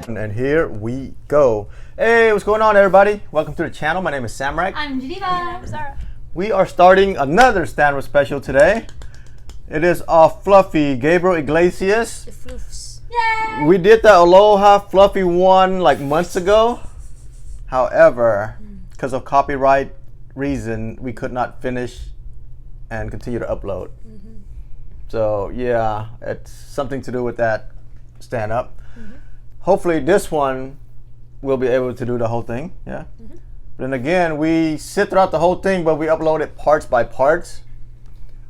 And here we go. Hey, what's going on, everybody? Welcome to the channel. My name is Samurai. I'm Geneva. I'm Sarah. We are starting another stand-up special today. It is our Fluffy GabrielIglesias. The floofs. Yay! We did the Aloha Fluffy one like months ago. However, because of copyright reason, we could not finish and continue to upload. So yeah, it's something to do with that stand-up. Hopefully this one we'll be able to do the whole thing, yeah. But then again, we sit throughout the whole thing, but we upload it parts by parts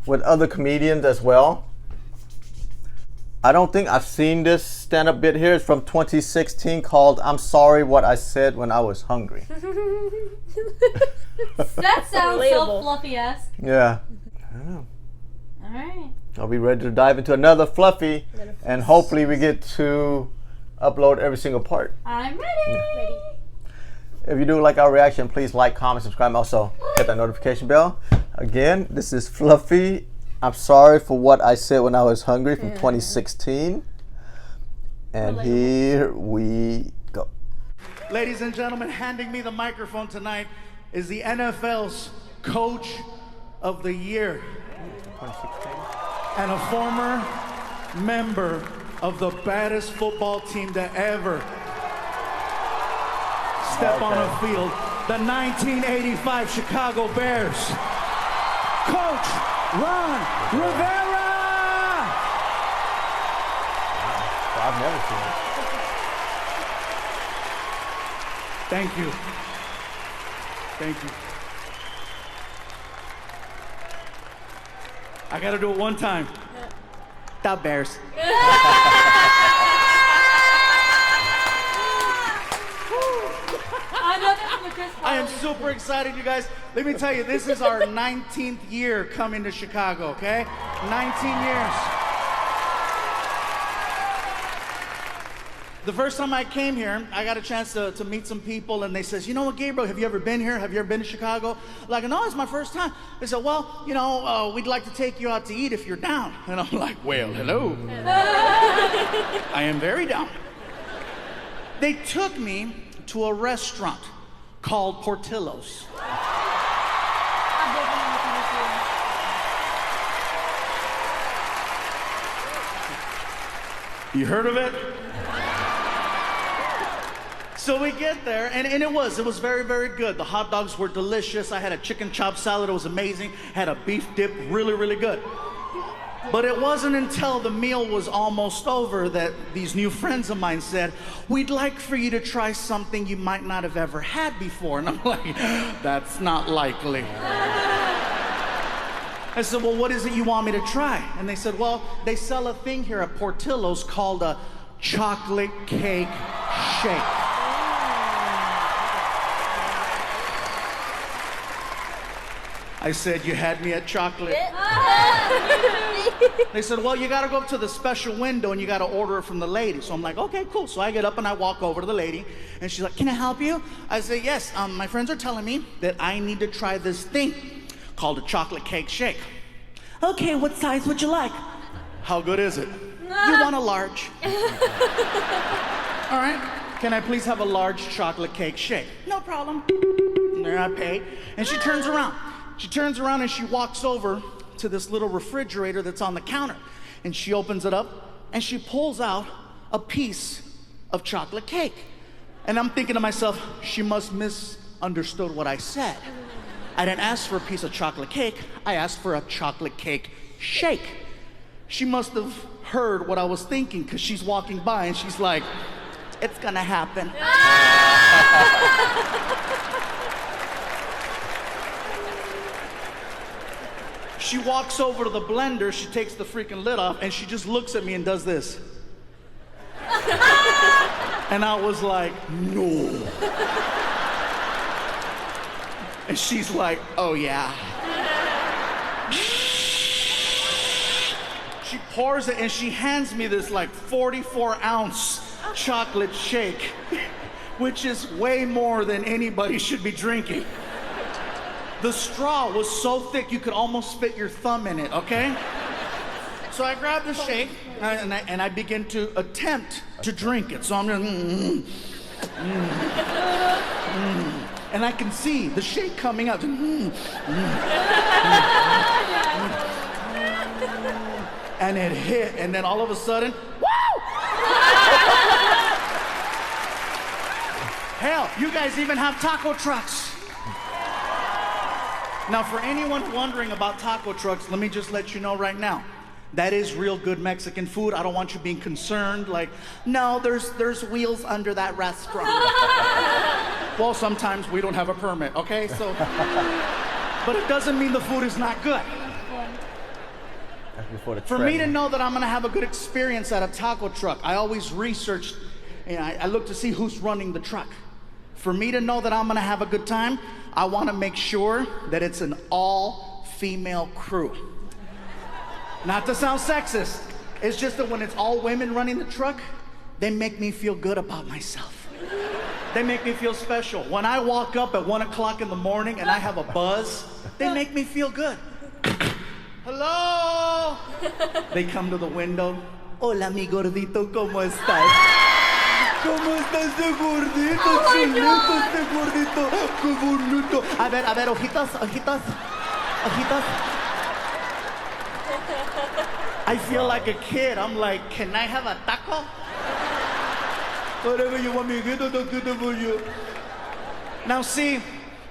with other comedians as well. I don't think I've seen this stand-up bit here. It's from 2016 called "I'm Sorry What I Said When I Was Hungry." That sounds Relatable. so fluffy-esque. Yeah, I don't know. All right. I'll be ready to dive into another Fluffy, and hopefully we get to upload every single part. I'm ready. If you do like our reaction, please like, comment, subscribe, and also hit that notification bell. Again, this is Fluffy. I'm sorry for what I said when I was hungry from 2016. And here we go. Ladies and gentlemen, handing me the microphone tonight is the NFL's Coach of the Year 2016. and a former member of the baddest football team to ever step on a field, the 1985 Chicago Bears. Coach Ron Rivera! I've never seen it. Thank you. Thank you. I gotta do it one time. The Bears. I am super excited, you guys. Let me tell you, this is our 19th year coming to Chicago, okay? 19 years. The first time I came here, I got a chance to meet some people, and they says, you know what, Gabriel, have you ever been here? Have you ever been to Chicago? Like, no, it's my first time. They said, well, you know, we'd like to take you out to eat if you're down. And I'm like, well, hello. I am very down. They took me to a restaurant called Portillo's. You heard of it? So we get there, and it was very, very good. The hot dogs were delicious. I had a chicken chop salad, it was amazing. Had a beef dip, really, really good. But it wasn't until the meal was almost over that these new friends of mine said, we'd like for you to try something you might not have ever had before. And I'm like, that's not likely. I said, well, what is it you want me to try? And they said, well, they sell a thing here at Portillo's called a chocolate cake shake. I said, you had me at chocolate. They said, well, you gotta go up to the special window and you gotta order it from the lady. So I'm like, okay, cool. So I get up and I walk over to the lady and she's like, can I help you? I say, yes, my friends are telling me that I need to try this thing called a chocolate cake shake. Okay, what size would you like? How good is it? You want a large. All right, can I please have a large chocolate cake shake? No problem. And there I pay. And she turns around. She turns around and she walks over to this little refrigerator that's on the counter. And she opens it up and she pulls out a piece of chocolate cake. And I'm thinking to myself, she must misunderstood what I said. I didn't ask for a piece of chocolate cake. I asked for a chocolate cake shake. She must have heard what I was thinking because she's walking by and she's like, it's gonna happen. She walks over to the blender, she takes the freaking lid off, and she just looks at me and does this. And I was like, no. And she's like, oh yeah. She pours it and she hands me this like 44-ounce chocolate shake, which is way more than anybody should be drinking. The straw was so thick you could almost fit your thumb in it, okay? So I grab the shake and I begin to attempt to drink it. So I'm just, and I can see the shake coming out. And it hit, and then all of a sudden, woo! Hell, you guys even have taco trucks. Now, for anyone wondering about taco trucks, let me just let you know right now. That is real good Mexican food. I don't want you being concerned, like, no, there's wheels under that restaurant. Well, sometimes we don't have a permit, okay? So, but it doesn't mean the food is not good. For me to know that I'm gonna have a good experience at a taco truck, I always research, and I look to see who's running the truck. For me to know that I'm gonna have a good time, I wanna make sure that it's an all-female crew. Not to sound sexist, it's just that when it's all women running the truck, they make me feel good about myself. They make me feel special. When I walk up at 1 o'clock in the morning and I have a buzz, they make me feel good. Hello? They come to the window. Hola, mi gordito, ¿cómo estás? ¿Cómo está este gordito? Chulito, este gordito. Qué bonito. A ver, ojitos. I feel like a kid. I'm like, can I have a taco? Whatever you want me to get, I'll get it for you. Now see,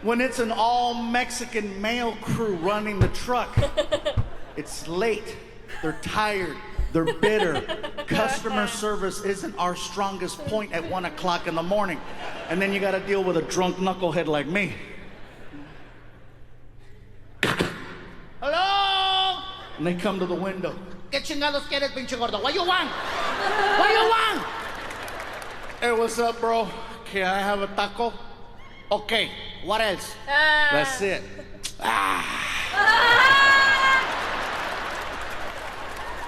when it's an all-Mexican male crew running the truck, it's late, they're tired, they're bitter. Customer service isn't our strongest point at 1 o'clock in the morning. And then you gotta deal with a drunk knucklehead like me. Hello? And they come to the window. ¿Qué chingados quieres, pinche gordo? What you want? What you want? Hey, what's up, bro? Can I have a taco? Okay, what else? That's it.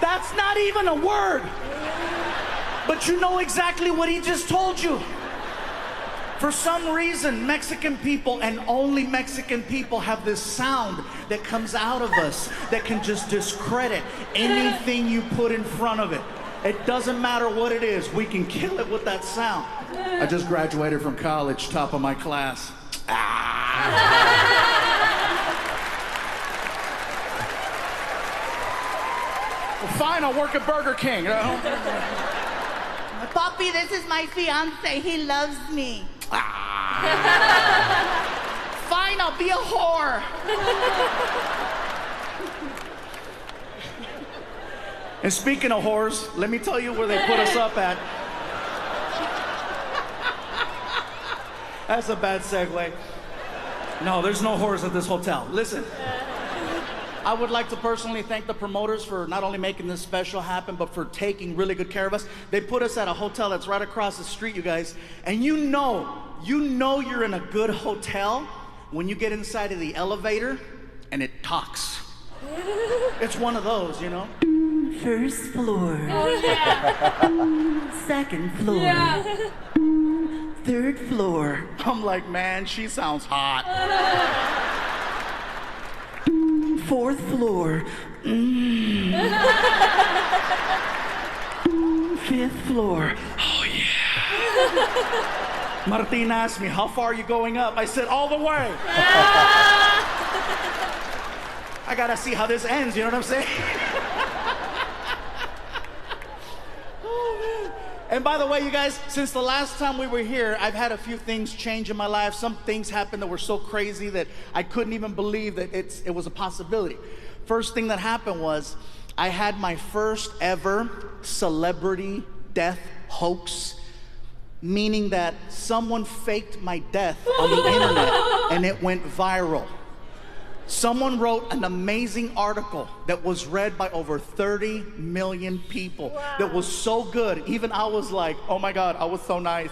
That's not even a word. But you know exactly what he just told you. For some reason, Mexican people and only Mexican people have this sound that comes out of us that can just discredit anything you put in front of it. It doesn't matter what it is, we can kill it with that sound. I just graduated from college, top of my class. Well, fine, I'll work at Burger King. Papi, this is my fiance. He loves me. Fine, I'll be a whore. And speaking of whores, let me tell you where they put us up at. That's a bad segue. No, there's no whores at this hotel. Listen, I would like to personally thank the promoters for not only making this special happen, but for taking really good care of us. They put us at a hotel that's right across the street, you guys. And you know you're in a good hotel when you get inside of the elevator and it talks. It's one of those, you know? First floor. Oh, yeah. Second floor. Yeah. Third floor. I'm like, man, she sounds hot. Fourth floor. Fifth floor. Oh, yeah. Martina asked me, how far are you going up? I said, all the way. I gotta see how this ends, you know what I'm saying? Oh, man. And by the way, you guys, since the last time we were here, I've had a few things change in my life. Some things happened that were so crazy that I couldn't even believe that it was a possibility. First thing that happened was I had my first ever celebrity death hoax, meaning that someone faked my death on the internet and it went viral. Someone wrote an amazing article that was read by over 30 million people. Wow. That was so good, even I was like, oh my God, I was so nice.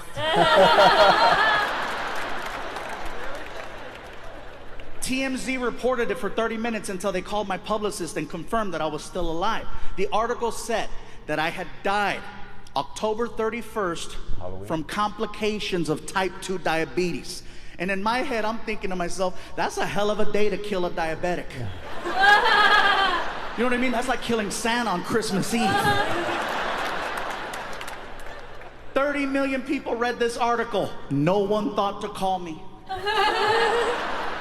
TMZ reported it for 30 minutes until they called my publicist and confirmed that I was still alive. The article said that I had died October 31st Halloween. From complications of type 2 diabetes. And in my head, I'm thinking to myself, that's a hell of a day to kill a diabetic. You know what I mean? That's like killing Santa on Christmas Eve. 30 million people read this article. No one thought to call me.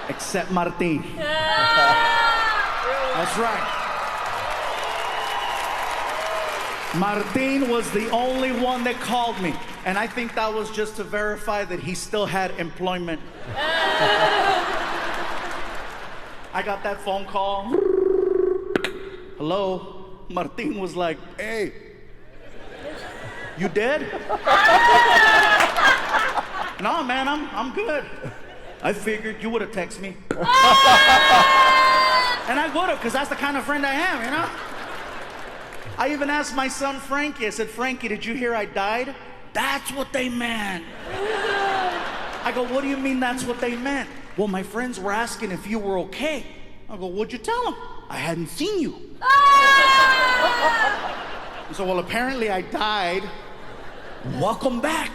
Except Martin. That's right. Martin was the only one that called me. And I think that was just to verify that he still had employment. I got that phone call. Hello? Martin was like, hey, you dead? No, man, I'm good. I figured you would have texted me. And I would have, because that's the kind of friend I am, you know? I even asked my son Frankie, I said, Frankie, did you hear I died? That's what they meant. I go, what do you mean that's what they meant? Well, my friends were asking if you were okay. I go, what'd you tell them? I hadn't seen you. So, well, apparently I died. Welcome back.